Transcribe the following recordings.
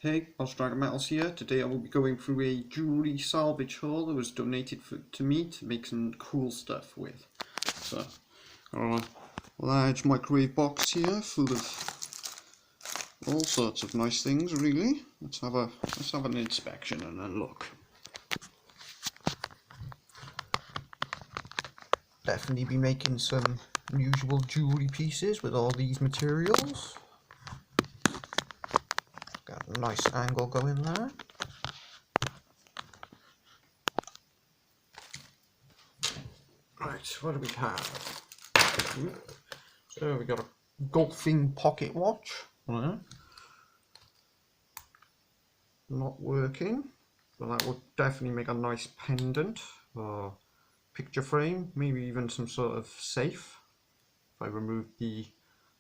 Hey, Dragon Metals here. Today I will be going through a jewellery salvage haul that was donated to me to make some cool stuff with. So, got a large microwave box here full of all sorts of nice things, really. Let's have an inspection and a look. Definitely be making some unusual jewellery pieces with all these materials. Got a nice angle going there. Right, what do we have? So we got a golfing pocket watch. Not working, but that would definitely make a nice pendant or picture frame, maybe even some sort of safe if I remove the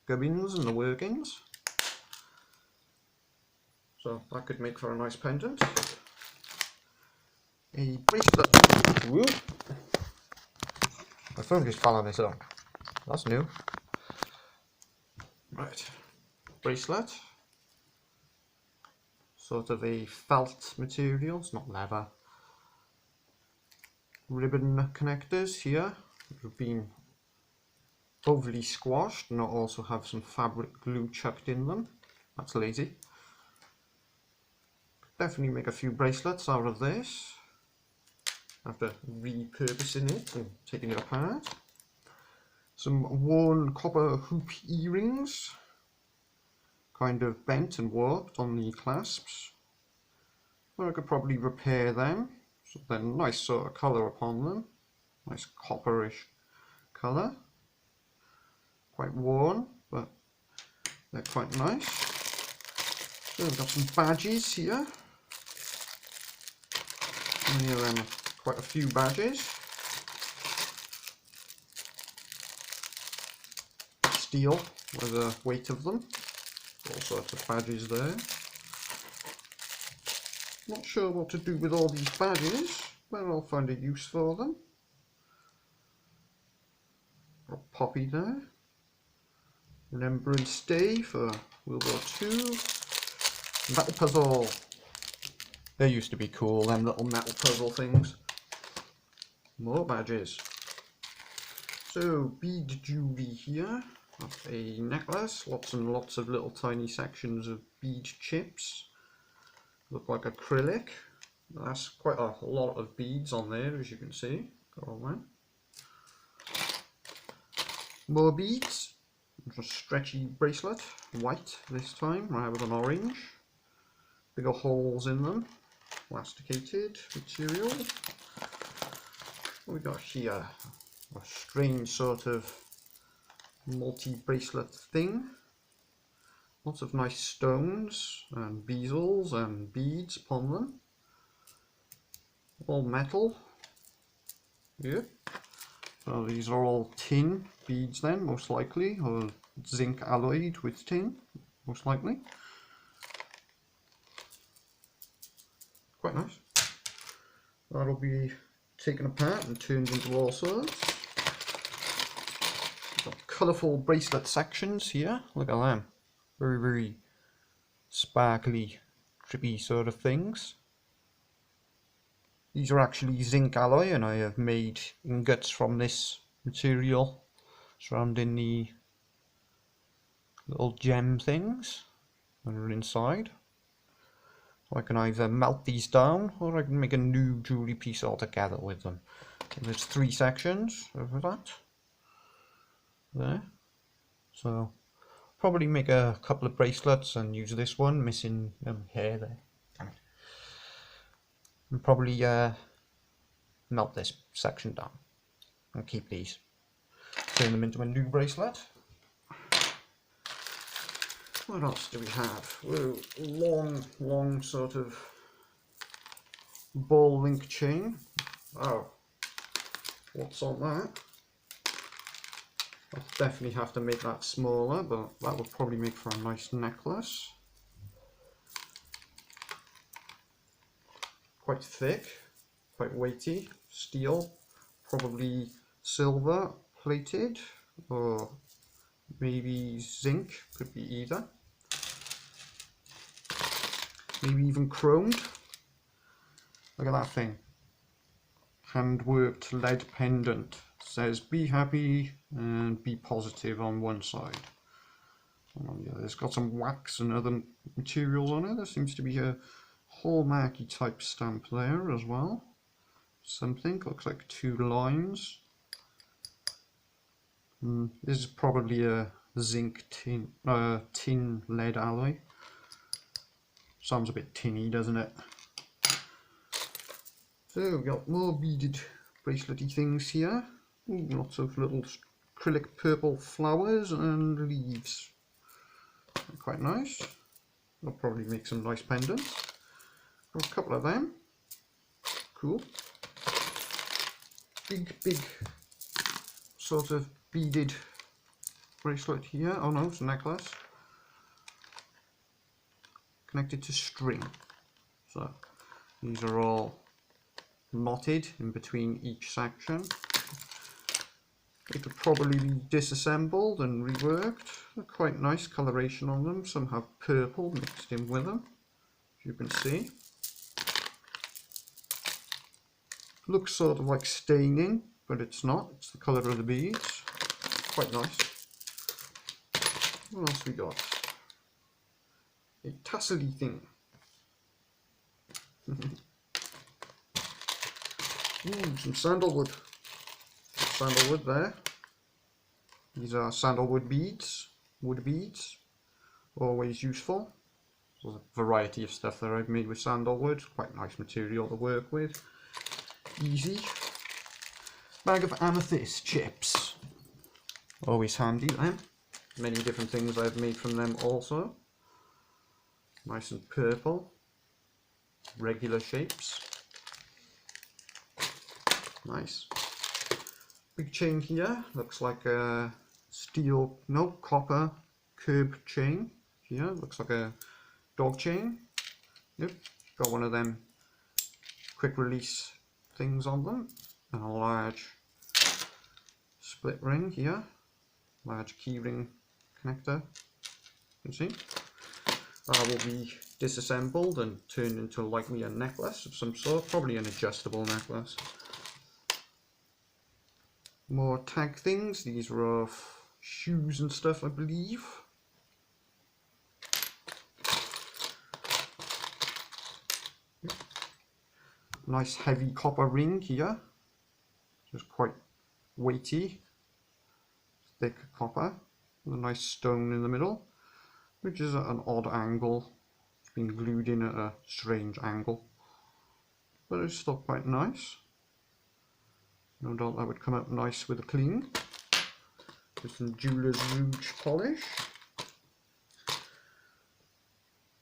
gubbins and the workings. So that could make for a nice pendant. A bracelet. Whoa. My phone just fell on this up. That's new. Right. Bracelet. Sort of a felt material, it's not leather. Ribbon connectors here have been overly squashed and also have some fabric glue chucked in them. That's lazy. Definitely make a few bracelets out of this after repurposing it and taking it apart. Some worn copper hoop earrings, kind of bent and warped on the clasps. Well, I could probably repair them. So then nice sort of colour upon them, nice copperish colour. Quite worn, but they're quite nice. So we've got some badges here. Many of them, quite a few badges. Steel with the weight of them. All sorts of badges there. Not sure what to do with all these badges, but I'll find a use for them. Got Poppy there. Remembrance Day for World War II. Metal puzzle. They used to be cool, them little metal puzzle things. More badges. So, bead jewellery here. Got a necklace, lots and lots of little tiny sections of bead chips. Look like acrylic. That's quite a lot of beads on there, as you can see. Got all that. More beads. A stretchy bracelet, white this time rather than orange. Bigger holes in them. Plasticated material. What we got here? A strange sort of multi-bracelet thing. Lots of nice stones and bezels and beads upon them. All metal. Yeah. So these are all tin beads then, most likely, or zinc alloyed with tin, most likely. Quite nice. That'll be taken apart and turned into all sorts. Got colourful bracelet sections here. Look at them. Very, very sparkly, trippy sort of things. These are actually zinc alloy, and I have made ingots from this material surrounding the little gem things that are inside. So I can either melt these down or I can make a new jewellery piece altogether with them. And there's 3 sections of that there. So probably make a couple of bracelets and use this one, missing hair there. Damn it. And probably melt this section down and keep these. Turn them into a new bracelet. What else do we have? Whoa, long sort of ball link chain. Oh, what's on that? I'll definitely have to make that smaller, but that would probably make for a nice necklace. Quite thick, quite weighty, steel, probably silver plated, or maybe zinc, could be either. maybe even chromed. Look at that thing. Hand-worked lead pendant. Says be happy and be positive on one side. Oh, yeah, it's got some wax and other materials on it. There seems to be a hallmarky type stamp there as well. Something looks like 2 lines. This is probably a zinc tin lead alloy. Sounds a bit tinny, doesn't it? So we've got more beaded bracelety things here. Ooh, lots of little acrylic purple flowers and leaves. Quite nice. I'll probably make some nice pendants. Got a couple of them. Cool. Big sort of beaded bracelet here. Oh no, it's a necklace. Connected to string. So these are all knotted in between each section. They could probably be disassembled and reworked. They're quite nice coloration on them. Some have purple mixed in with them, as you can see. Looks sort of like staining, but it's not. It's the colour of the beads. Quite nice. What else we got? A tassel-y thing. Ooh, some sandalwood. Sandalwood there. These are sandalwood beads, wood beads. Always useful. There's a variety of stuff that I've made with sandalwood. Quite nice material to work with. Easy. Bag of amethyst chips. Always handy then. Many different things I've made from them also. Nice and purple. Regular shapes. Nice. Big chain here. Looks like a steel, no, copper curb chain. Here looks like a dog chain. Yep. Got one of them quick release things on them, and a large split ring here, large key ring connector. You can see that will be disassembled and turned into likely a necklace of some sort, probably an adjustable necklace. More tag things. These are of shoes and stuff, I believe. Nice heavy copper ring here, just quite weighty, thick copper, with a nice stone in the middle, which is at an odd angle. It's been glued in at a strange angle, but it's still quite nice. No doubt that would come out nice with a clean. With some Jewellery Rouge polish.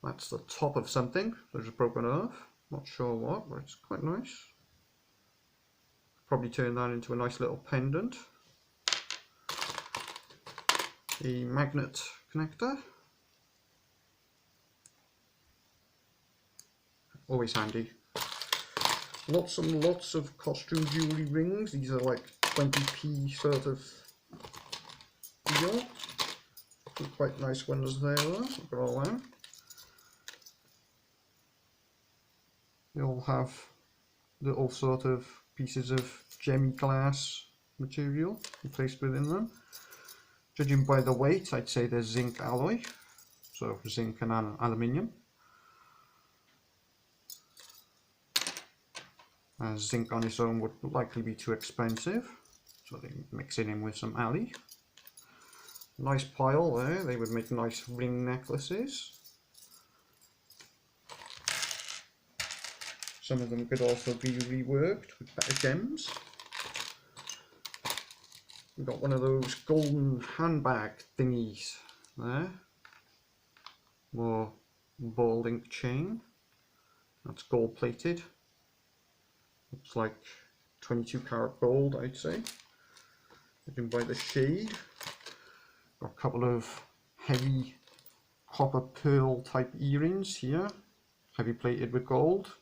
That's the top of something that is broken off. Not sure what, but it's quite nice. Probably turn that into a nice little pendant. A magnet connector. Always handy. Lots and lots of costume jewellery rings. These are like 20p sort of deal. Some quite nice ones there though. Look at all them. They all have little sort of pieces of gemy glass material placed within them. Judging by the weight, I'd say they're zinc alloy, so zinc and aluminium. Zinc on its own would likely be too expensive, so they mix it in with some alloy. Nice pile there. They would make nice ring necklaces. Some of them could also be reworked with better gems. We've got one of those golden handbag thingies there. More ball link chain. That's gold plated. Looks like 22 karat gold, I'd say. Judging by the shade. Got a couple of heavy copper pearl type earrings here. Heavy plated with gold.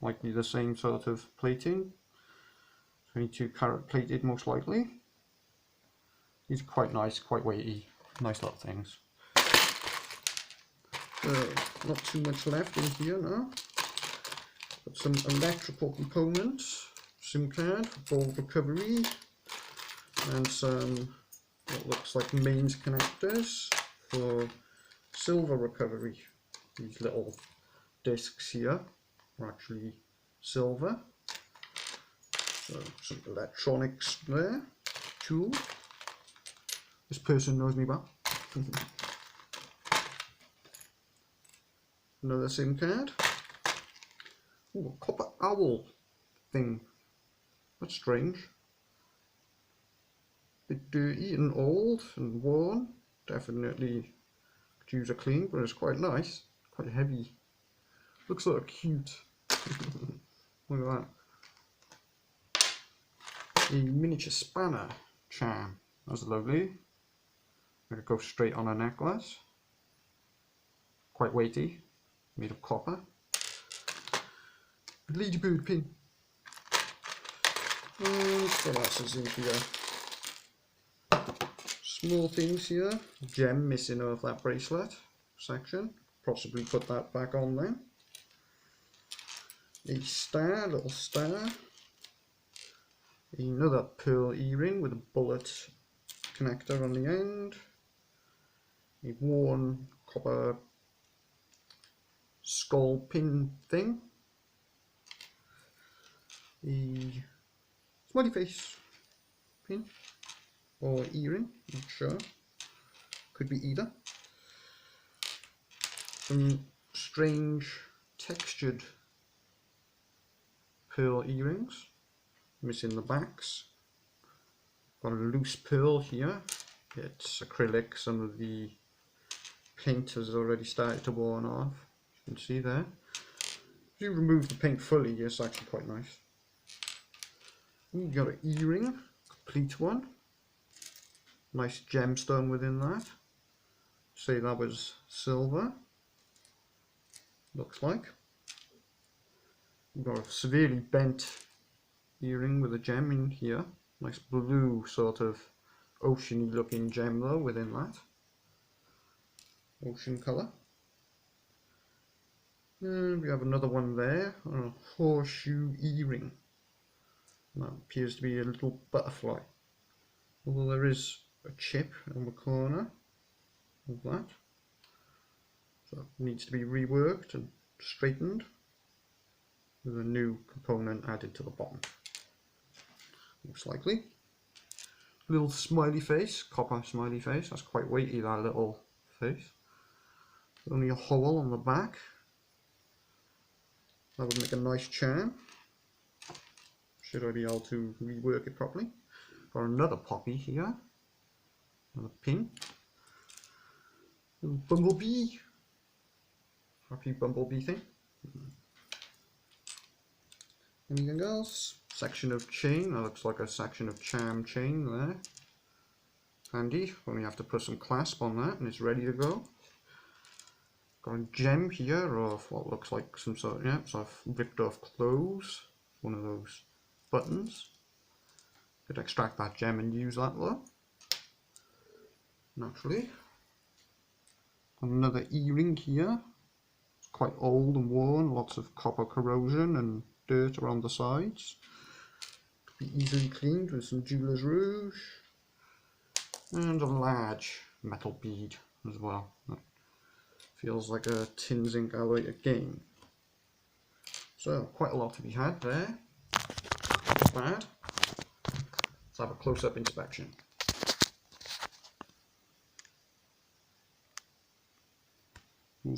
Likely the same sort of plating. 22 karat plated most likely. These are quite nice, quite weighty. Nice little things. So, not too much left in here now. Got some electrical components, SIM card for bolt recovery, and some what looks like mains connectors for silver recovery. These little discs here are actually silver. So some electronics there, tool. This person knows me well. Another SIM card. Ooh, a copper owl thing. That's strange. Bit dirty and old and worn. Definitely could use a clean, but it's quite nice. Quite heavy. Looks sort of cute. Look at that. A miniature spanner charm. That's lovely. I could go straight on a necklace. Quite weighty. Made of copper. Ladybird pin. And what else is in here? Small things here. Gem missing off that bracelet section. Possibly put that back on then. A star, little star. Another pearl earring with a bullet connector on the end. A worn copper skull pin thing. A smiley face pin or earring, not sure. Could be either. Some strange textured pearl earrings. Missing the backs. Got a loose pearl here. It's acrylic. Some of the paint has already started to worn off. You can see there. If you remove the paint fully, it's actually quite nice. You got an earring, complete one. Nice gemstone within that. Say that was silver. Looks like. You've got a severely bent earring with a gem in here. Nice blue sort of oceany looking gem though within that. Ocean colour. And we have another one there, a horseshoe earring. That appears to be a little butterfly. Although there is a chip on the corner of that. So it needs to be reworked and straightened with a new component added to the bottom. Most likely. Little smiley face, copper smiley face. That's quite weighty, that little face. Only a hole on the back. That would make a nice charm. Should I be able to rework it properly. Got another poppy here. Another pin. Little bumblebee. Happy bumblebee thing. Anything else? Section of chain. That looks like a section of charm chain there. Handy. Only have to put some clasp on that and it's ready to go. Got a gem here of what looks like some sort of, yeah, sort of ripped off clothes. One of those buttons. Could extract that gem and use that though. Naturally. Another earring here. It's quite old and worn. Lots of copper corrosion and dirt around the sides. Could be easily cleaned with some Jeweller's Rouge. And a large metal bead as well. That feels like a tin zinc alloy again. So quite a lot to be had there. Not bad. Let's have a close-up inspection.